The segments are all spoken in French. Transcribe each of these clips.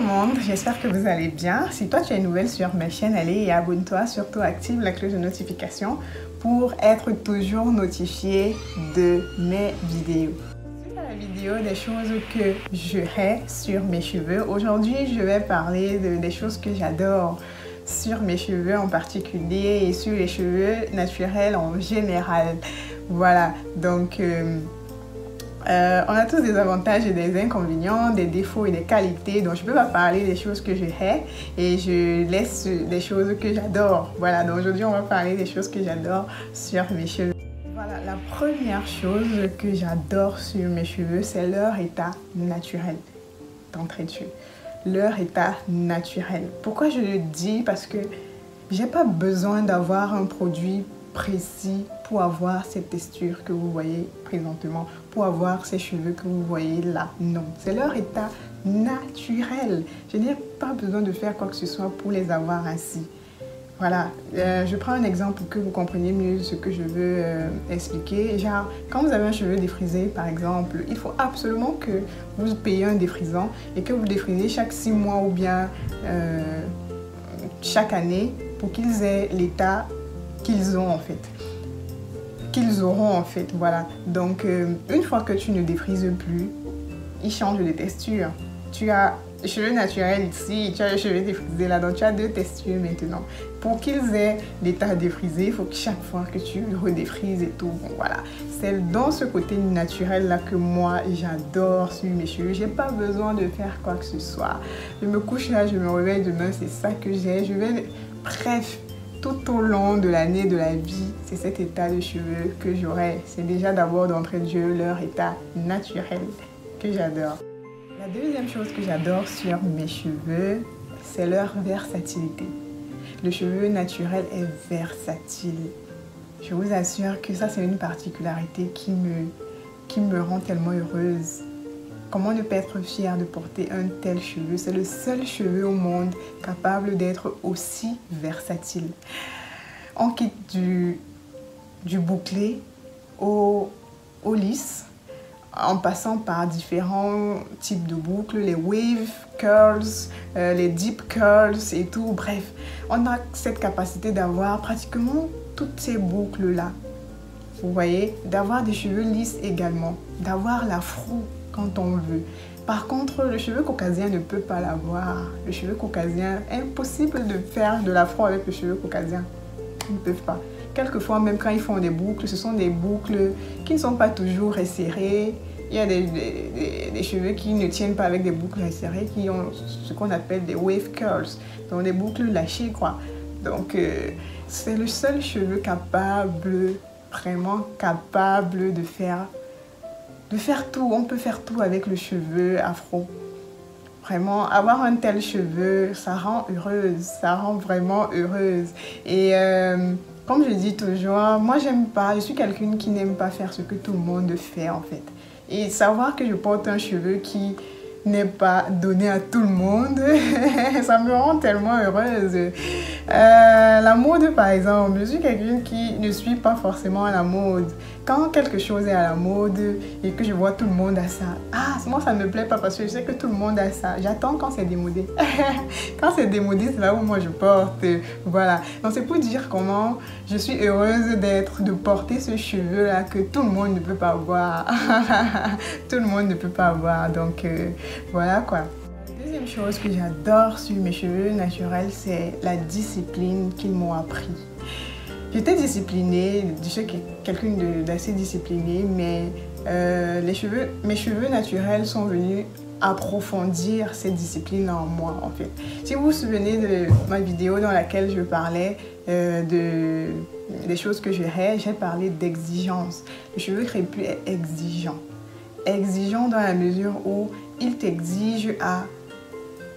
monde, j'espère que vous allez bien. Si toi tu es nouvelle sur ma chaîne, allez et abonne-toi, surtout active la cloche de notification pour être toujours notifié de mes vidéos. Suite à la vidéo des choses que je hais sur mes cheveux, aujourd'hui je vais parler des choses que j'adore sur mes cheveux en particulier et sur les cheveux naturels en général. Voilà, donc on a tous des avantages et des inconvénients, des défauts et des qualités. Donc je ne peux pas parler des choses que je hais et je laisse des choses que j'adore. Voilà, donc aujourd'hui on va parler des choses que j'adore sur mes cheveux. Voilà, la première chose que j'adore sur mes cheveux, c'est leur état naturel d'entrée de jeu. Leur état naturel. Pourquoi je le dis? Parce que j'ai pas besoin d'avoir un produit précis pour avoir cette texture que vous voyez présentement, pour avoir ces cheveux que vous voyez là. Non, c'est leur état naturel. Je n'ai pas besoin de faire quoi que ce soit pour les avoir ainsi. Voilà, je prends un exemple pour que vous compreniez mieux ce que je veux expliquer. Genre, quand vous avez un cheveu défrisé, par exemple, il faut absolument que vous payiez un défrisant et que vous défrisez chaque 6 mois ou bien chaque année pour qu'ils aient l'état qu'ils ont en fait. Qu'ils auront en fait, voilà. Donc, une fois que tu ne défrises plus, ils changent de texture. Tu as les cheveux naturels ici, tu as les cheveux défrisés là, donc tu as 2 textures maintenant. Pour qu'ils aient l'état défrisé, il faut que chaque fois que tu redéfrises et tout, bon voilà. C'est dans ce côté naturel là que moi j'adore sur mes cheveux. J'ai pas besoin de faire quoi que ce soit. Je me couche là, je me réveille demain, c'est ça que j'ai. Je vais, bref, tout au long de l'année de la vie, c'est cet état de cheveux que j'aurai. C'est déjà d'abord d'entrée de jeu leur état naturel que j'adore. La deuxième chose que j'adore sur mes cheveux, c'est leur versatilité. Le cheveu naturel est versatile. Je vous assure que ça, c'est une particularité qui me rend tellement heureuse. Comment ne pas être fière de porter un tel cheveu? C'est le seul cheveu au monde capable d'être aussi versatile. On quitte du bouclé au lisse, en passant par différents types de boucles, les wave curls, les deep curls et tout. Bref, on a cette capacité d'avoir pratiquement toutes ces boucles-là. Vous voyez, d'avoir des cheveux lisses également, d'avoir l'afro quand on veut. Par contre, le cheveu caucasien ne peut pas l'avoir. Le cheveu caucasien, impossible de faire de l'afro avec le cheveu caucasien. Ils ne peuvent pas. Quelquefois, même quand ils font des boucles, ce sont des boucles qui ne sont pas toujours resserrées. Il y a des cheveux qui ne tiennent pas avec des boucles resserrées, qui ont ce qu'on appelle des wave curls, donc des boucles lâchées, quoi. Donc, c'est le seul cheveu capable, vraiment capable de faire tout. On peut faire tout avec le cheveu afro. Vraiment, avoir un tel cheveu, ça rend heureuse, ça rend vraiment heureuse. Et comme je dis toujours, moi j'aime pas, je suis quelqu'un qui n'aime pas faire ce que tout le monde fait en fait. Et savoir que je porte un cheveu qui n'est pas donné à tout le monde, ça me rend tellement heureuse. La mode par exemple, je suis quelqu'un qui ne suit pas forcément la mode. Quand quelque chose est à la mode et que je vois tout le monde à ça, moi ça ne me plaît pas parce que je sais que tout le monde a ça. J'attends quand c'est démodé. Quand c'est démodé, c'est là où moi je porte. Voilà. Donc c'est pour dire comment je suis heureuse de porter ce cheveu là que tout le monde ne peut pas avoir. Tout le monde ne peut pas avoir. Donc voilà quoi. La deuxième chose que j'adore sur mes cheveux naturels, c'est la discipline qu'ils m'ont appris. J'étais disciplinée, je suis quelqu'un d'assez discipliné, mais mes cheveux naturels sont venus approfondir cette discipline en moi en fait. Si vous vous souvenez de ma vidéo dans laquelle je parlais des choses que je hais, j'ai parlé d'exigence. Le cheveu crépus est exigeant. Exigeant dans la mesure où il t'exige à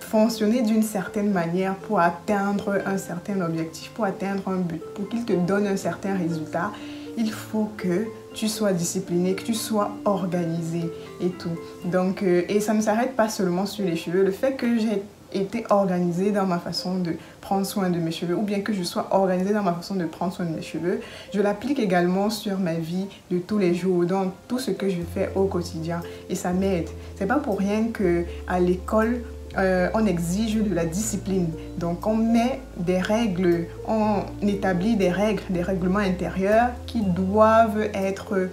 fonctionner d'une certaine manière pour atteindre un certain objectif, pour atteindre un but, pour qu'il te donne un certain résultat. Il faut que tu sois discipliné, que tu sois organisé et tout. Donc, et ça ne s'arrête pas seulement sur les cheveux. Le fait que j'ai été organisée dans ma façon de prendre soin de mes cheveux ou bien que je sois organisée dans ma façon de prendre soin de mes cheveux, je l'applique également sur ma vie de tous les jours, dans tout ce que je fais au quotidien et ça m'aide. C'est pas pour rien qu'à l'école, on exige de la discipline. Donc on met des règles, on établit des règles, des règlements intérieurs qui doivent être,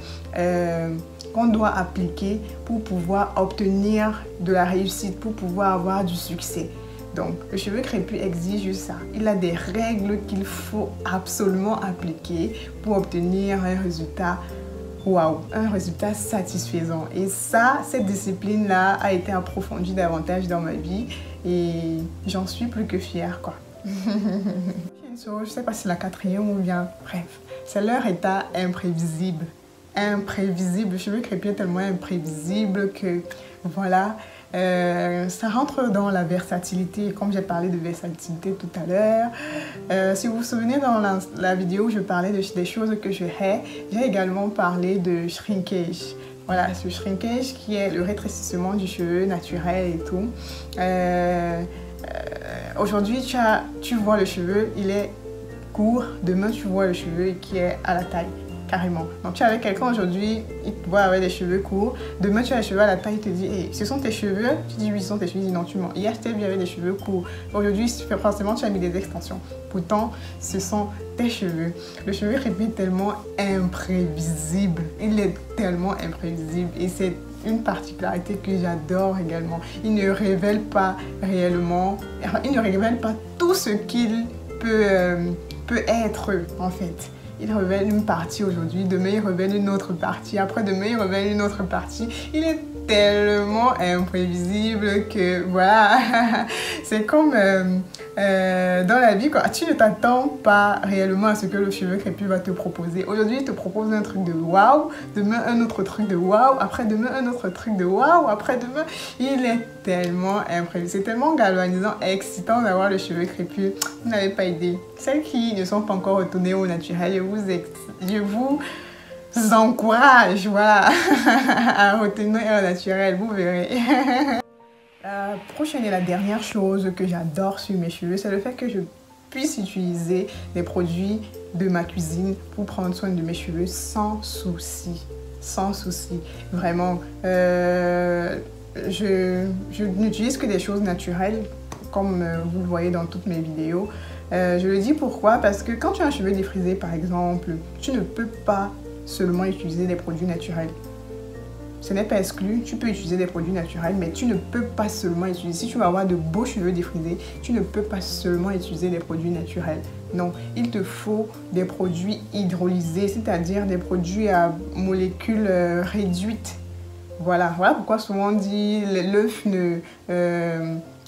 qu'on doit appliquer pour pouvoir obtenir de la réussite, pour pouvoir avoir du succès. Donc le cheveu crépus exige ça. Il a des règles qu'il faut absolument appliquer pour obtenir un résultat waouh, un résultat satisfaisant. Et ça, cette discipline-là a été approfondie davantage dans ma vie et j'en suis plus que fière, quoi. Je ne sais pas si c'est la quatrième ou bien, bref, c'est leur état imprévisible. Imprévisible, le cheveu crépus est tellement imprévisible que, voilà, ça rentre dans la versatilité, comme j'ai parlé de versatilité tout à l'heure. Si vous vous souvenez, dans la vidéo où je parlais des choses que je hais, j'ai également parlé de shrinkage. Voilà, ce shrinkage qui est le rétrécissement du cheveu naturel et tout. Aujourd'hui, tu vois le cheveu, il est court. Demain, tu vois le cheveu qui est à la taille. Carrément. Donc tu es avec quelqu'un aujourd'hui, il te voit avec des cheveux courts. Demain tu as les cheveux à la taille, il te dit hey, ce sont tes cheveux. Tu dis oui, ce sont tes cheveux. Il dit non, tu mens. Hier tu avais des cheveux courts. Aujourd'hui, forcément tu as mis des extensions. Pourtant, ce sont tes cheveux. Le cheveu crépus est tellement imprévisible. Il est tellement imprévisible. Et c'est une particularité que j'adore également. Il ne révèle pas réellement, il ne révèle pas tout ce qu'il peut être en fait. Il révèle une partie aujourd'hui, demain il révèle une autre partie, après-demain il révèle une autre partie. Il est tellement imprévisible que voilà, c'est comme dans la vie, quoi. Tu ne t'attends pas réellement à ce que le cheveu crépus va te proposer. Aujourd'hui, il te propose un truc de waouh, demain un autre truc de waouh, après-demain un autre truc de waouh, après-demain, il est tellement imprévisible. C'est tellement galvanisant, excitant d'avoir le cheveu crépus. Vous n'avez pas idée. Celles qui ne sont pas encore retournées au naturel, je vous encourage, voilà, à retenir au naturel, vous verrez. La prochaine et la dernière chose que j'adore sur mes cheveux, c'est le fait que je puisse utiliser des produits de ma cuisine pour prendre soin de mes cheveux sans souci. Sans souci, vraiment. Je n'utilise que des choses naturelles, comme vous le voyez dans toutes mes vidéos. Je le dis pourquoi? Parce que quand tu as un cheveu défrisé, par exemple, tu ne peux pas seulement utiliser des produits naturels. Ce n'est pas exclu, tu peux utiliser des produits naturels, mais tu ne peux pas seulement utiliser. Si tu veux avoir de beaux cheveux défrisés, tu ne peux pas seulement utiliser des produits naturels. Non, il te faut des produits hydrolysés, c'est-à-dire des produits à molécules réduites. Voilà pourquoi souvent on dit l'œuf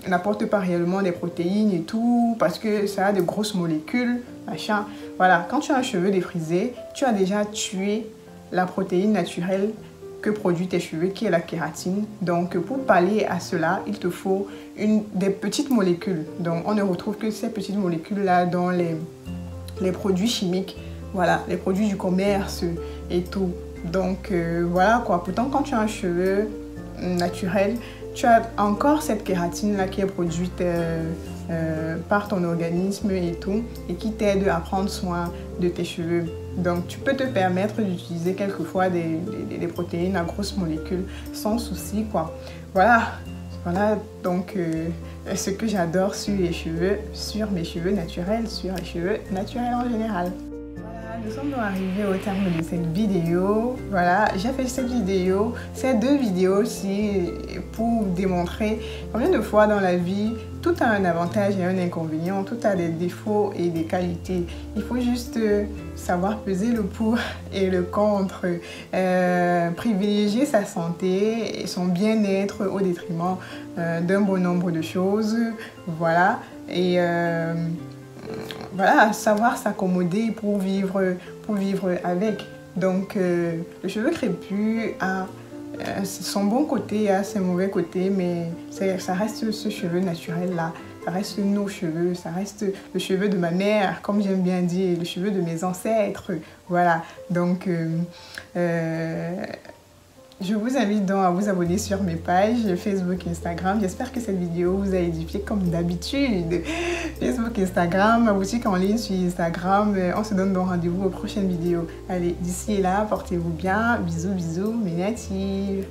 n'apporte pas réellement des protéines et tout, parce que ça a de grosses molécules, machin. Voilà, quand tu as un cheveu défrisé, tu as déjà tué la protéine naturelle que produit tes cheveux, qui est la kératine. Donc, pour pallier à cela, il te faut des petites molécules. Donc, on ne retrouve que ces petites molécules-là dans les produits chimiques. Voilà, les produits du commerce et tout. Donc, voilà quoi. Pourtant, quand tu as un cheveu naturel, tu as encore cette kératine-là qui est produite par ton organisme et tout, et qui t'aide à prendre soin de tes cheveux. Donc, tu peux te permettre d'utiliser quelquefois des protéines à grosses molécules sans souci, quoi. Voilà donc ce que j'adore sur les cheveux, sur mes cheveux naturels, sur les cheveux naturels en général. Nous sommes arrivés au terme de cette vidéo. Voilà, j'ai fait cette vidéo, ces deux vidéos aussi, pour démontrer combien de fois dans la vie, tout a un avantage et un inconvénient, tout a des défauts et des qualités. Il faut juste savoir peser le pour et le contre, privilégier sa santé et son bien-être au détriment d'un bon nombre de choses. Voilà, et voilà, savoir s'accommoder pour vivre avec. Donc, le cheveu crépus a son bon côté, a ses mauvais côtés, mais ça reste ce cheveu naturel-là. Ça reste nos cheveux, ça reste le cheveu de ma mère, comme j'aime bien dire, le cheveu de mes ancêtres. Voilà, donc je vous invite donc à vous abonner sur mes pages Facebook, Instagram. J'espère que cette vidéo vous a édifié comme d'habitude. Facebook, Instagram, ma boutique en ligne sur Instagram. On se donne donc rendez-vous aux prochaines vidéos. Allez, d'ici et là, portez-vous bien. Bisous, bisous, mes natives.